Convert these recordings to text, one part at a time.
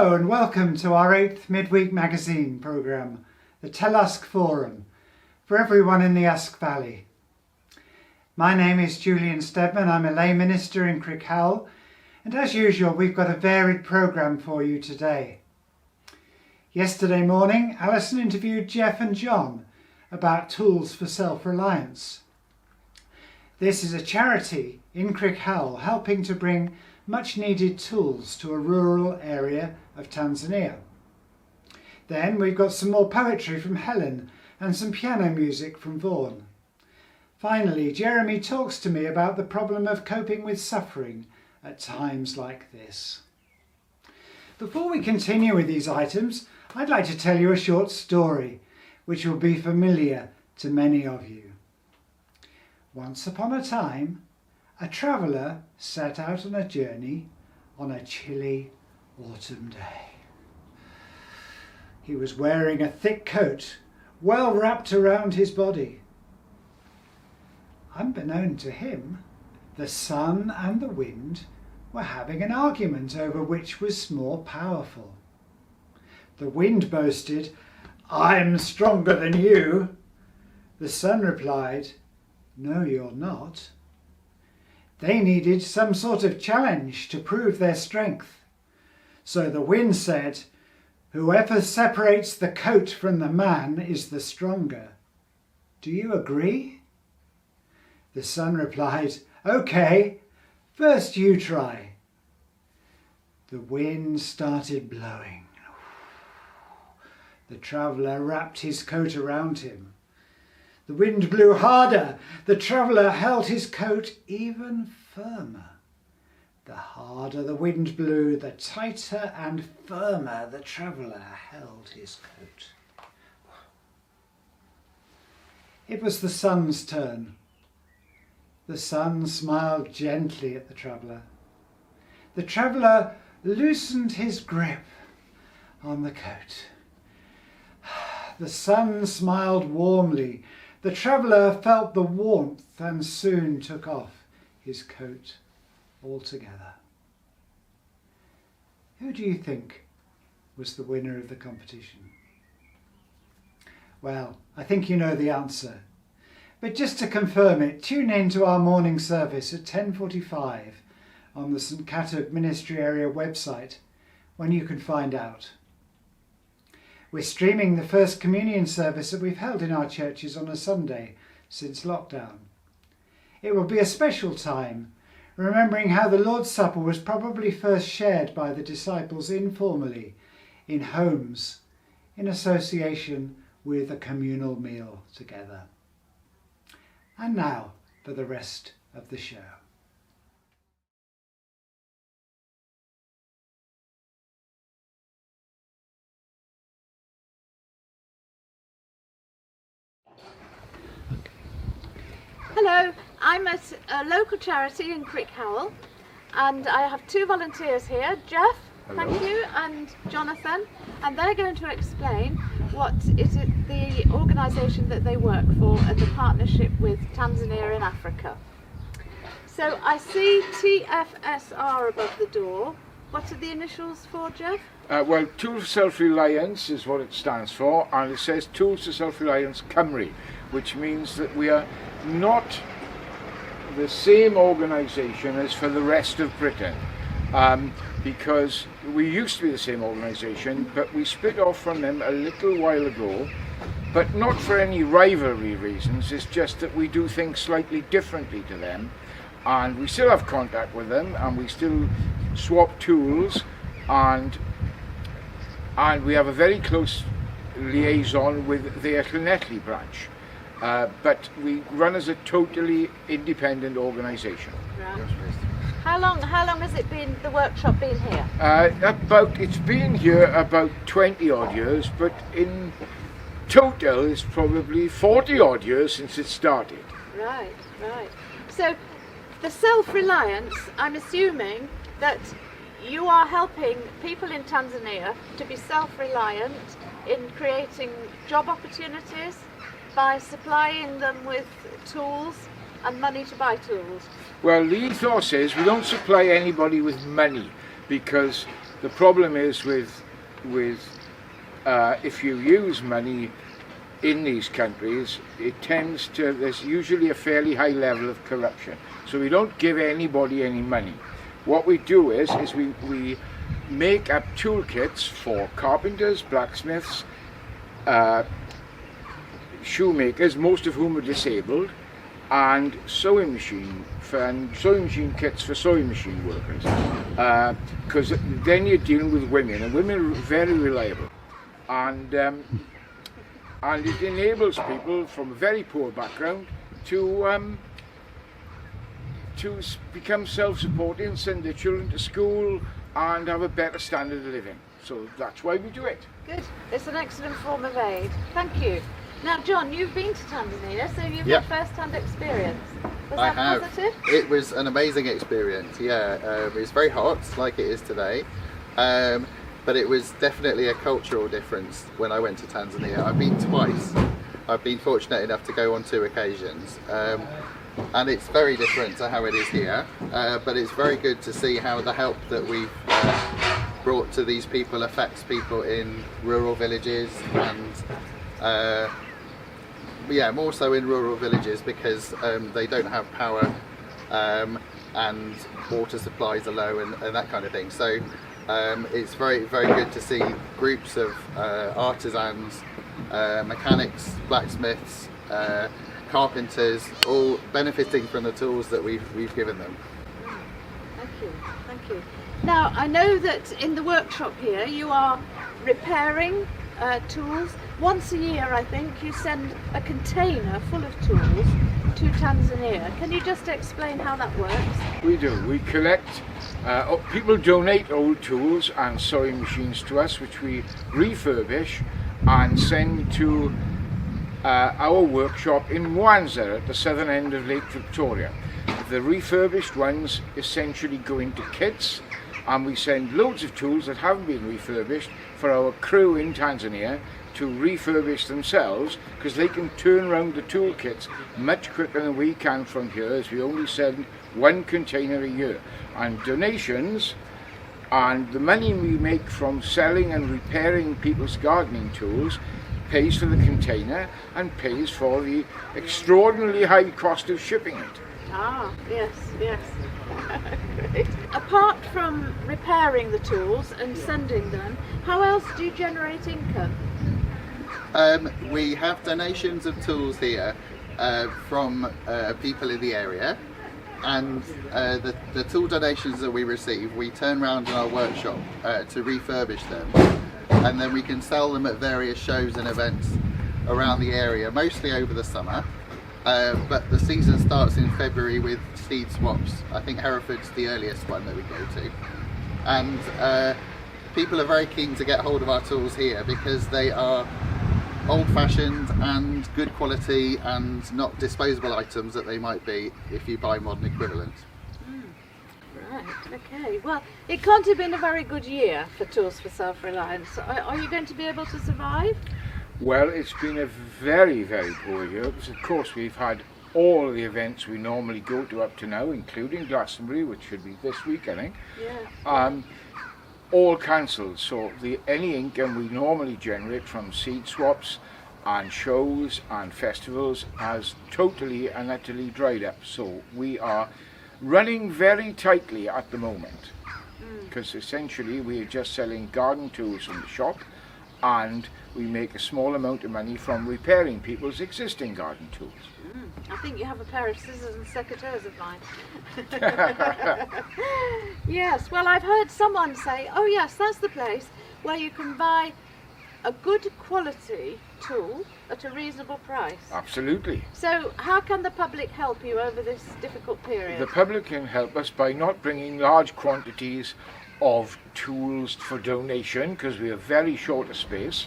Hello and welcome to our 8th midweek magazine programme, the Telusk Forum, for everyone in the Usk Valley. My name is Julian Stedman, I'm a lay minister in Crickhowell, and as usual we've got a varied programme for you today. Yesterday morning, Alison interviewed Jeff and Jon about tools for self-reliance. This is a charity in Crickhowell helping to bring much needed tools to a rural area of Tanzania. Then we've got some more poetry from Helen and some piano music from Vaughan. Finally, Jeremy talks to me about the problem of coping with suffering at times like this. Before we continue with these items, I'd like to tell you a short story which will be familiar to many of you. Once upon a time, a traveller set out on a journey on a chilly autumn day. He was wearing a thick coat, well wrapped around his body. Unbeknown to him, the sun and the wind were having an argument over which was more powerful. The wind boasted, "I'm stronger than you." The sun replied, "No, you're not." They needed some sort of challenge to prove their strength. So the wind said, "Whoever separates the coat from the man is the stronger. Do you agree?" The sun replied, "Okay, first you try." The wind started blowing. The traveller wrapped his coat around him. The wind blew harder. The traveller held his coat even firmer. The harder the wind blew, the tighter and firmer the traveller held his coat. It was the sun's turn. The sun smiled gently at the traveller. The traveller loosened his grip on the coat. The sun smiled warmly. The traveller felt the warmth and soon took off his coat altogether. Who do you think was the winner of the competition? Well, I think you know the answer. But just to confirm it, tune in to our morning service at 10:45 on the St Catherine Ministry Area website when you can find out. We're streaming the first communion service that we've held in our churches on a Sunday since lockdown. It will be a special time, remembering how the Lord's Supper was probably first shared by the disciples informally, in homes, in association with a communal meal together. And now for the rest of the show. Hello, I'm at a local charity in Crickhowell and I have two volunteers here, Jeff, Hello. Thank you, and Jonathan, and they're going to explain what is the organisation that they work for and the partnership with Tanzania in Africa. So I see TFSR above the door. What are the initials for, Jeff? Well, Tools for Self-Reliance is what it stands for, and it says Tools for Self-Reliance Cymru, which means that we are not the same organisation as for the rest of Britain, because we used to be the same organisation, but we split off from them a little while ago, but not for any rivalry reasons. It's just that we do things slightly differently to them, and we still have contact with them, and we still swap tools, and we have a very close liaison with their Llanelli branch. But we run as a totally independent organisation. Right. How long has it been, the workshop been here? It's been here about 20 odd years, but in total it's probably 40 odd years since it started. Right. So the self-reliance, I'm assuming that you are helping people in Tanzania to be self-reliant in creating job opportunities by supplying them with tools and money to buy tools. Well, the ethos is we don't supply anybody with money, because The problem is with if you use money in these countries, there's usually a fairly high level of corruption. So we don't give anybody any money. What we do is we make up toolkits for carpenters, blacksmiths, shoemakers, most of whom are disabled, and sewing machine kits for sewing machine workers. Because then you're dealing with women, and women are very reliable. And it enables people from a very poor background to become self-supporting, send their children to school, and have a better standard of living. So that's why we do it. Good. It's an excellent form of aid. Thank you. Now, John, you've been to Tanzania, so you've had first-hand experience. Was that positive? It was an amazing experience, yeah. It's very hot, like it is today. But it was definitely a cultural difference when I went to Tanzania. I've been twice. I've been fortunate enough to go on 2 occasions. And it's very different to how it is here. But it's very good to see how the help that we've brought to these people affects people in rural villages, and more so in rural villages, because they don't have power and water supplies are low and that kind of thing. So it's very, very good to see groups of artisans, mechanics, blacksmiths, carpenters, all benefiting from the tools that we've given them. Thank you. Now, I know that in the workshop here you are repairing tools. Once a year, I think, you send a container full of tools to Tanzania. Can you just explain how that works? We do. We collect, people donate old tools and sewing machines to us, which we refurbish and send to our workshop in Mwanza at the southern end of Lake Victoria. The refurbished ones essentially go into kits, and we send loads of tools that haven't been refurbished for our crew in Tanzania to refurbish themselves, because they can turn around the toolkits much quicker than we can from here, as we only send 1 container a year. And donations and the money we make from selling and repairing people's gardening tools pays for the container and pays for the extraordinarily high cost of shipping it. Ah, yes. Great. Apart from repairing the tools and sending them, how else do you generate income? We have donations of tools here from people in the area, and the tool donations that we receive, we turn around in our workshop to refurbish them, and then we can sell them at various shows and events around the area, mostly over the summer. But the season starts in February with seed swaps. I think Hereford's the earliest one that we go to. And people are very keen to get hold of our tools here because they are old-fashioned and good quality and not disposable items that they might be if you buy modern equivalent. Right, okay. Well, it can't have been a very good year for Tools for Self-Reliance. Are you going to be able to survive? Well, it's been a very, very poor year, because of course we've had all the events we normally go to up to now, including Glastonbury, which should be this week, I think. Yeah. All cancelled, so any income we normally generate from seed swaps and shows and festivals has totally and utterly dried up. So we are running very tightly at the moment, because essentially we are just selling garden tools from the shop, and we make a small amount of money from repairing people's existing garden tools. I think you have a pair of scissors and secateurs of mine. Yes, well, I've heard someone say, oh yes, that's the place where you can buy a good quality tool at a reasonable price. Absolutely. So how can the public help you over this difficult period? The public can help us by not bringing large quantities of tools for donation, because we are very short of space,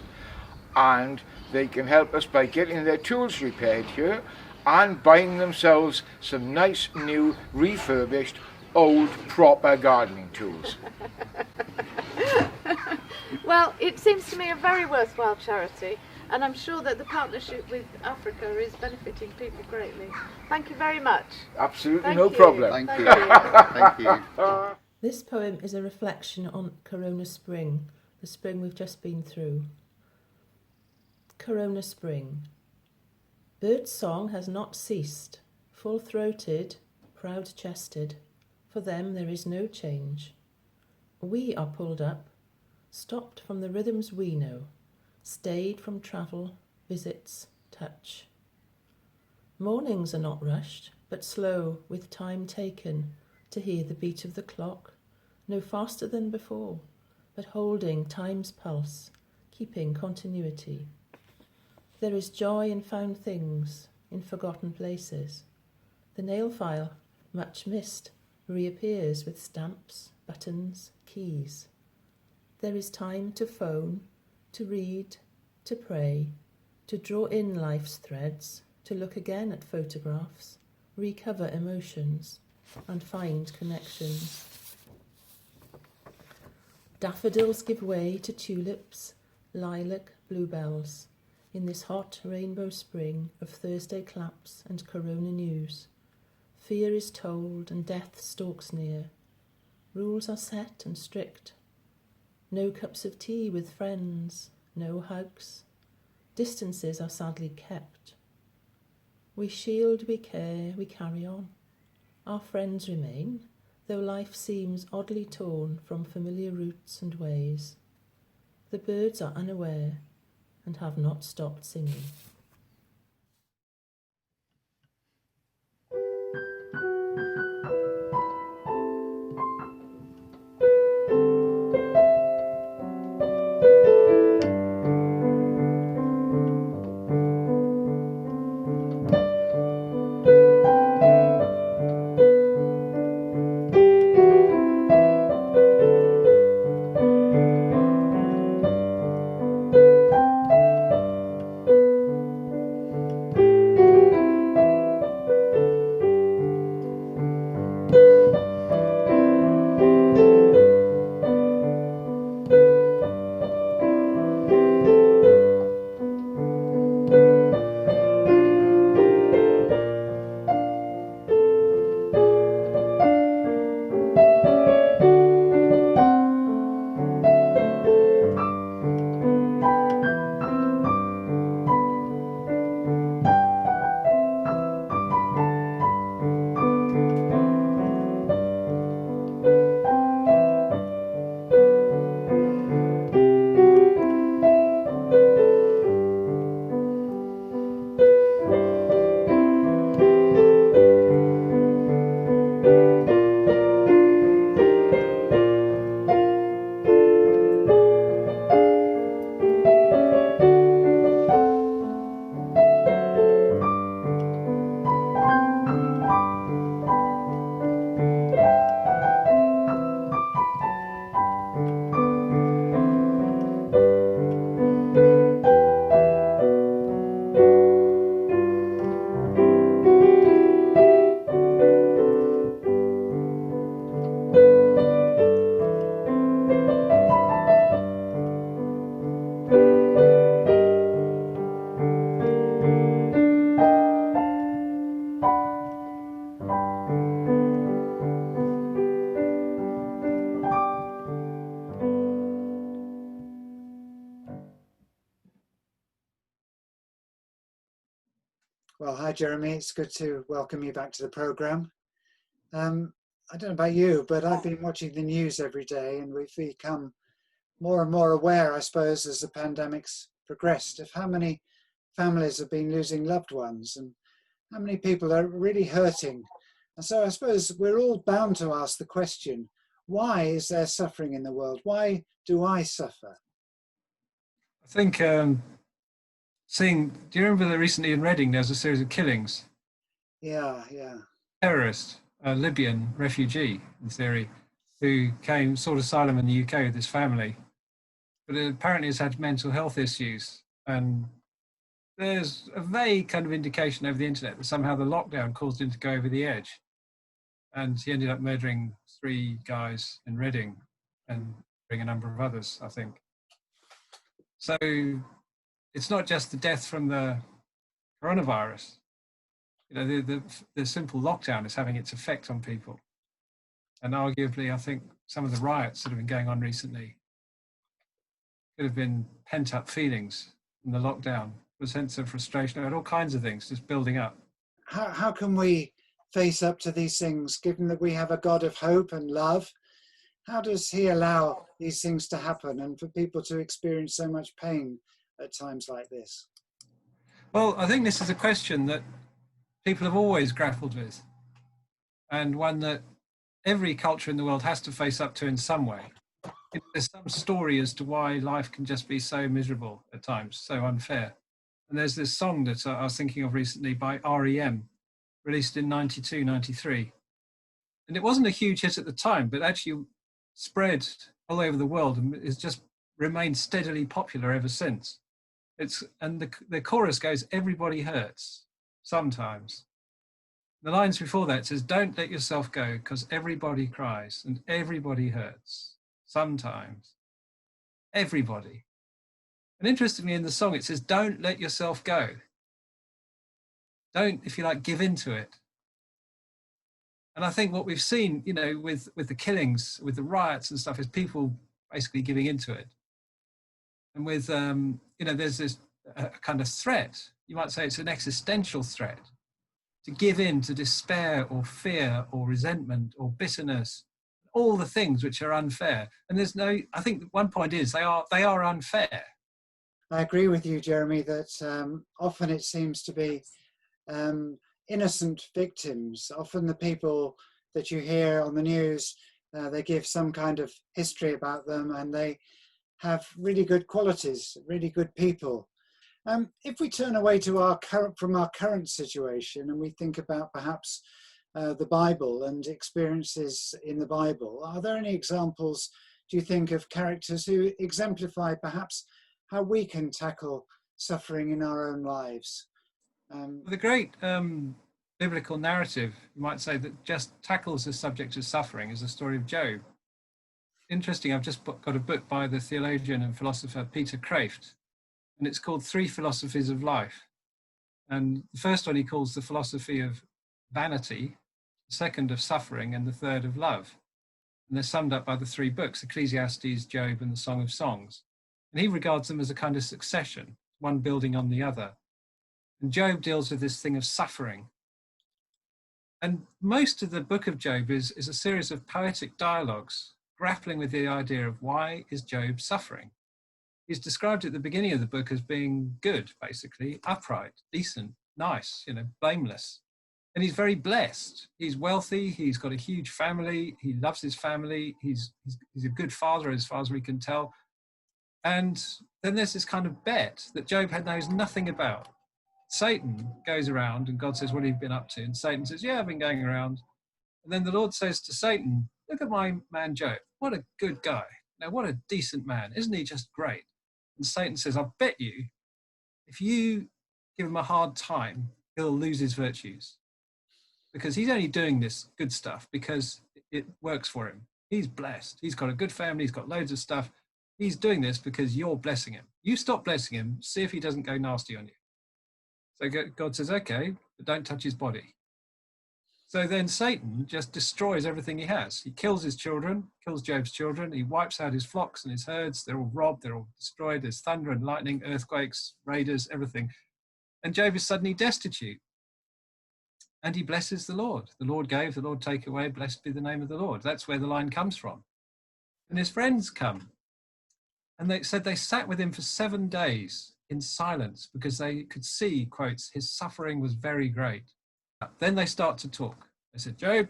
and they can help us by getting their tools repaired here and buying themselves some nice new refurbished old proper gardening tools. Well, it seems to me a very worthwhile charity, and I'm sure that the partnership with Africa is benefiting people greatly. Thank you very much. Absolutely, Thank no you. problem. Thank you. Thank you. This poem is a reflection on Corona Spring, the spring we've just been through. Corona Spring. Bird song has not ceased, full-throated, proud-chested. For them there is no change. We are pulled up, stopped from the rhythms we know, stayed from travel, visits, touch. Mornings are not rushed, but slow, with time taken to hear the beat of the clock, no faster than before, but holding time's pulse, keeping continuity. There is joy in found things, in forgotten places. The nail file, much missed, reappears with stamps, buttons, keys. There is time to phone, to read, to pray, to draw in life's threads, to look again at photographs, recover emotions, and find connections. Daffodils give way to tulips, lilac, bluebells, in this hot rainbow spring of Thursday claps and corona news. Fear is told and death stalks near. Rules are set and strict. No cups of tea with friends, no hugs. Distances are sadly kept. We shield, we care, we carry on. Our friends remain, though life seems oddly torn from familiar roots and ways. The birds are unaware and have not stopped singing. Well, hi Jeremy, it's good to welcome you back to the programme. I don't know about you, but I've been watching the news every day and we've become more and more aware, I suppose, as the pandemic's progressed, of how many families have been losing loved ones and how many people are really hurting. And so I suppose we're all bound to ask the question, why is there suffering in the world? Why do I suffer? I think do you remember that recently in Reading there was a series of killings? Yeah. Terrorist, a Libyan refugee, in theory, who sought asylum in the UK with his family, but apparently has had mental health issues. And there's a vague kind of indication over the internet that somehow the lockdown caused him to go over the edge. And he ended up murdering 3 guys in Reading and a number of others, I think. So it's not just the death from the coronavirus. You know, the simple lockdown is having its effect on people. And arguably, I think some of the riots that have been going on recently could have been pent-up feelings from the lockdown, a sense of frustration about all kinds of things just building up. How can we face up to these things, given that we have a God of hope and love? How does he allow these things to happen and for people to experience so much pain at times like this? Well, I think this is a question that people have always grappled with, and one that every culture in the world has to face up to in some way. There's some story as to why life can just be so miserable at times, so unfair. And there's this song that I was thinking of recently by REM, released in 92, 93. And it wasn't a huge hit at the time, but actually spread all over the world and has just remained steadily popular ever since. And the chorus goes, everybody hurts, sometimes. The lines before that says, don't let yourself go, because everybody cries and everybody hurts, sometimes. Everybody. And interestingly, in the song, it says, don't let yourself go. Don't, if you like, give into it. And I think what we've seen, you know, with the killings, with the riots and stuff, is people basically giving into it. And with, you know, there's this kind of threat. You might say it's an existential threat to give in to despair or fear or resentment or bitterness, all the things which are unfair. And there's no, I think one point is they are unfair. I agree with you, Jeremy, that often it seems to be innocent victims. Often the people that you hear on the news, they give some kind of history about them and they have really good qualities, really good people. If we turn away to from our current situation and we think about perhaps the Bible and experiences in the Bible, are there any examples, do you think, of characters who exemplify perhaps how we can tackle suffering in our own lives? The great biblical narrative, you might say, that just tackles the subject of suffering is the story of Job. Interesting, I've just got a book by the theologian and philosopher Peter Kraft, and it's called Three Philosophies of Life. And the first one he calls the philosophy of vanity, the second of suffering, and the third of love. And they're summed up by the three books, Ecclesiastes, Job, and the Song of Songs. And he regards them as a kind of succession, one building on the other. And Job deals with this thing of suffering. And most of the book of Job is a series of poetic dialogues grappling with the idea of why is Job suffering. He's described at the beginning of the book as being good, basically, upright, decent, nice, you know, blameless. And he's very blessed. He's wealthy, he's got a huge family, he loves his family, he's a good father as far as we can tell. And then there's this kind of bet that Job knows nothing about. Satan goes around and God says, what have you been up to? And Satan says, yeah, I've been going around. And then the Lord says to Satan, look at my man Job. What a good guy. Now, what a decent man. Isn't he just great? And Satan says, I bet you, if you give him a hard time, he'll lose his virtues. Because he's only doing this good stuff because it works for him. He's blessed. He's got a good family. He's got loads of stuff. He's doing this because you're blessing him. You stop blessing him, see if he doesn't go nasty on you. So God says, okay, but don't touch his body. So then Satan just destroys everything he has. He kills his children, kills Job's children. He wipes out his flocks and his herds. They're all robbed. They're all destroyed. There's thunder and lightning, earthquakes, raiders, everything. And Job is suddenly destitute. And he blesses the Lord. The Lord gave, the Lord take away. Blessed be the name of the Lord. That's where the line comes from. And his friends come. And they said they sat with him for 7 days in silence because they could see, quotes, his suffering was very great. Then they start to talk. They said, Job,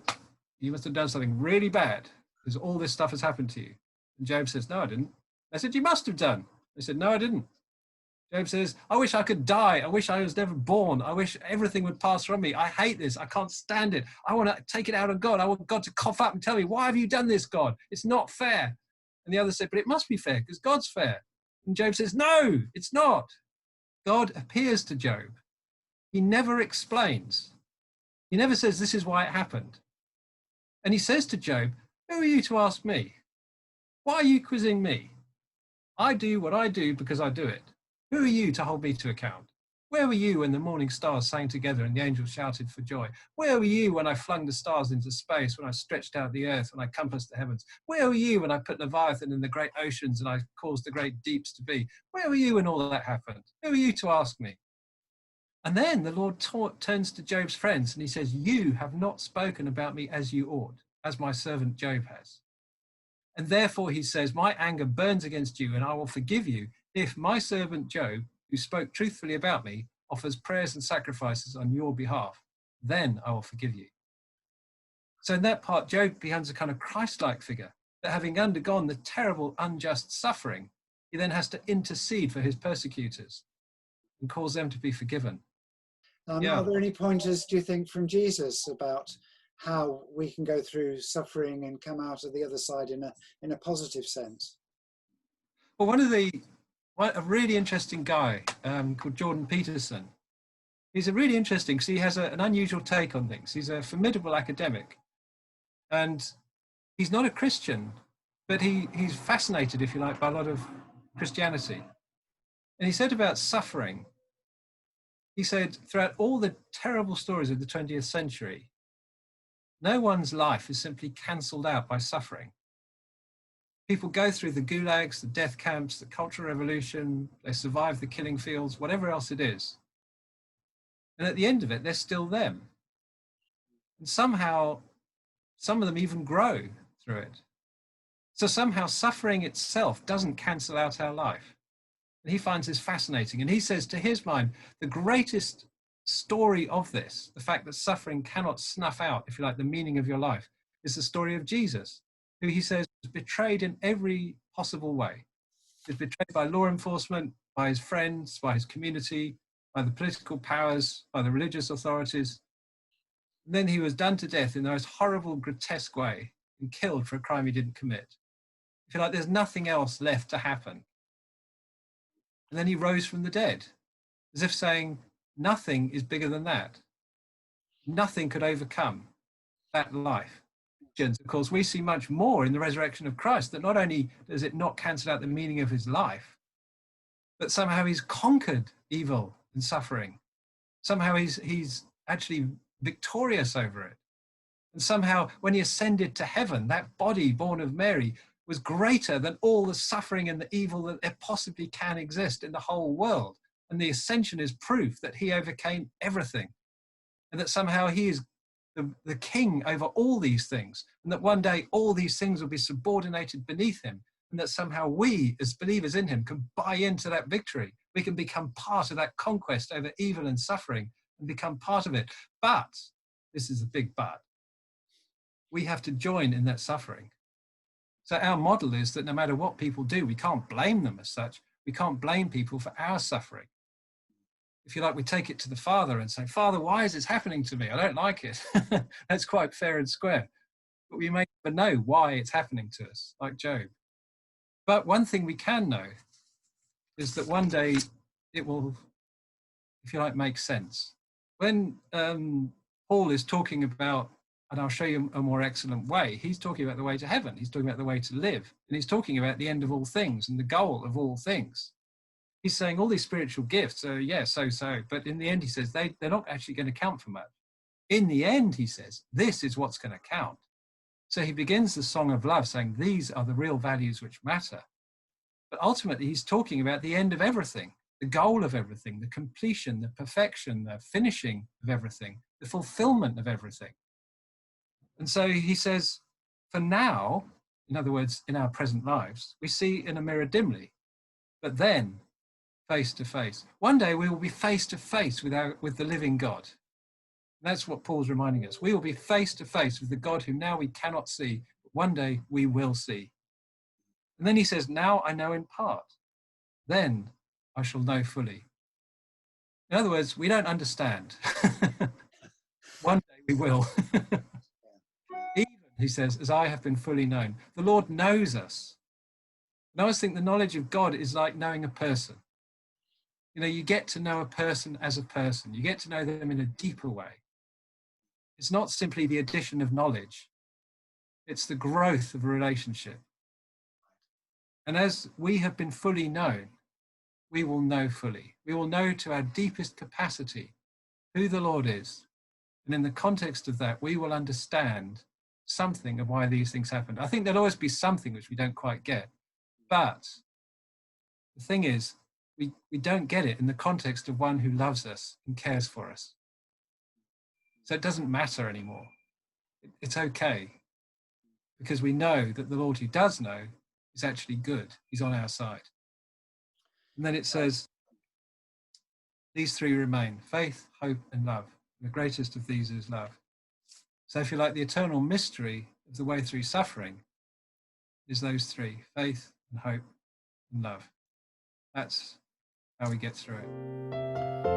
you must have done something really bad because all this stuff has happened to you. And Job says, no, I didn't. They said, you must have done. They said, no, I didn't. Job says, I wish I could die. I wish I was never born. I wish everything would pass from me. I hate this. I can't stand it. I want to take it out on God. I want God to cough up and tell me, why have you done this, God? It's not fair. And the other said, but it must be fair because God's fair. And Job says, no, it's not. God appears to Job. He never explains. He never says, this is why it happened. And he says to Job, who are you to ask me? Why are you quizzing me? I do what I do because I do it. Who are you to hold me to account? Where were you when the morning stars sang together and the angels shouted for joy? Where were you when I flung the stars into space, when I stretched out the earth, when I compassed the heavens? Where were you when I put Leviathan in the great oceans and I caused the great deeps to be? Where were you when all that happened? Who are you to ask me? And then the Lord turns to Job's friends and he says, you have not spoken about me as you ought, as my servant Job has. And therefore he says, my anger burns against you and I will forgive you if my servant Job, who spoke truthfully about me, offers prayers and sacrifices on your behalf. Then I will forgive you. So in that part, Job becomes a kind of Christ-like figure, that having undergone the terrible unjust suffering, he then has to intercede for his persecutors and cause them to be forgiven. Are there any pointers, do you think, from Jesus about how we can go through suffering and come out of the other side in a positive sense? Well, a really interesting guy called Jordan Peterson. He's a really interesting because he has an unusual take on things. He's a formidable academic, and he's not a Christian, but he's fascinated, if you like, by a lot of Christianity. And he said about suffering, he said, throughout all the terrible stories of the 20th century, no one's life is simply cancelled out by suffering. People go through the gulags, the death camps, the Cultural Revolution, they survive the killing fields, whatever else it is. And at the end of it, they're still them. And somehow, some of them even grow through it. So somehow suffering itself doesn't cancel out our life. And he finds this fascinating. And he says, to his mind, the greatest story of this, the fact that suffering cannot snuff out, if you like, the meaning of your life, is the story of Jesus, who he says was betrayed in every possible way. He was betrayed by law enforcement, by his friends, by his community, by the political powers, by the religious authorities. And then he was done to death in the most horrible, grotesque way and killed for a crime he didn't commit. If you like, there's nothing else left to happen. And then he rose from the dead, as if saying, nothing is bigger than that. Nothing could overcome that life. Of course, we see much more in the resurrection of Christ, that not only does it not cancel out the meaning of his life, but somehow he's conquered evil and suffering. Somehow he's actually victorious over it. And somehow when he ascended to heaven, that body born of Mary was greater than all the suffering and the evil that there possibly can exist in the whole world. And the ascension is proof that he overcame everything, and that somehow he is the king over all these things, and that one day all these things will be subordinated beneath him, and that somehow we as believers in him can buy into that victory. We can become part of that conquest over evil and suffering and become part of it. But, this is a big but, we have to join in that suffering. So our model is that no matter what people do, we can't blame them as such. We can't blame people for our suffering. If you like, we take it to the Father and say, Father, why is this happening to me? I don't like it. That's quite fair and square. But we may never know why it's happening to us, like Job. But one thing we can know is that one day it will, if you like, make sense. When Paul is talking about, and I'll show you a more excellent way, he's talking about the way to heaven. He's talking about the way to live. And he's talking about the end of all things and the goal of all things. He's saying all these spiritual gifts are, so. But in the end, he says, they're not actually going to count for much. In the end, he says, this is what's going to count. So he begins the song of love saying, these are the real values which matter. But ultimately, he's talking about the end of everything, the goal of everything, the completion, the perfection, the finishing of everything, the fulfillment of everything. And so he says, for now, in other words, in our present lives, we see in a mirror dimly, but then face to face. One day we will be face to face with the living God. And that's what Paul's reminding us. We will be face to face with the God whom now we cannot see, but one day we will see. And then he says, now I know in part, then I shall know fully. In other words, we don't understand. One day we will. Even, he says, as I have been fully known. The Lord knows us. And I always think the knowledge of God is like knowing a person. You know, you get to know a person as a person. You get to know them in a deeper way. It's not simply the addition of knowledge. It's the growth of a relationship. And as we have been fully known, we will know fully. We will know to our deepest capacity who the Lord is. And in the context of that, we will understand something of why these things happened. I think there'll always be something which we don't quite get. But the thing is, we don't get it in the context of one who loves us and cares for us. So it doesn't matter anymore. It's okay, because we know that the Lord who does know is actually good. He's on our side. And then it says, these three remain: faith, hope, and love. And the greatest of these is love. So if you like, the eternal mystery of the way through suffering is those three: faith and hope and love. That's how we get through it.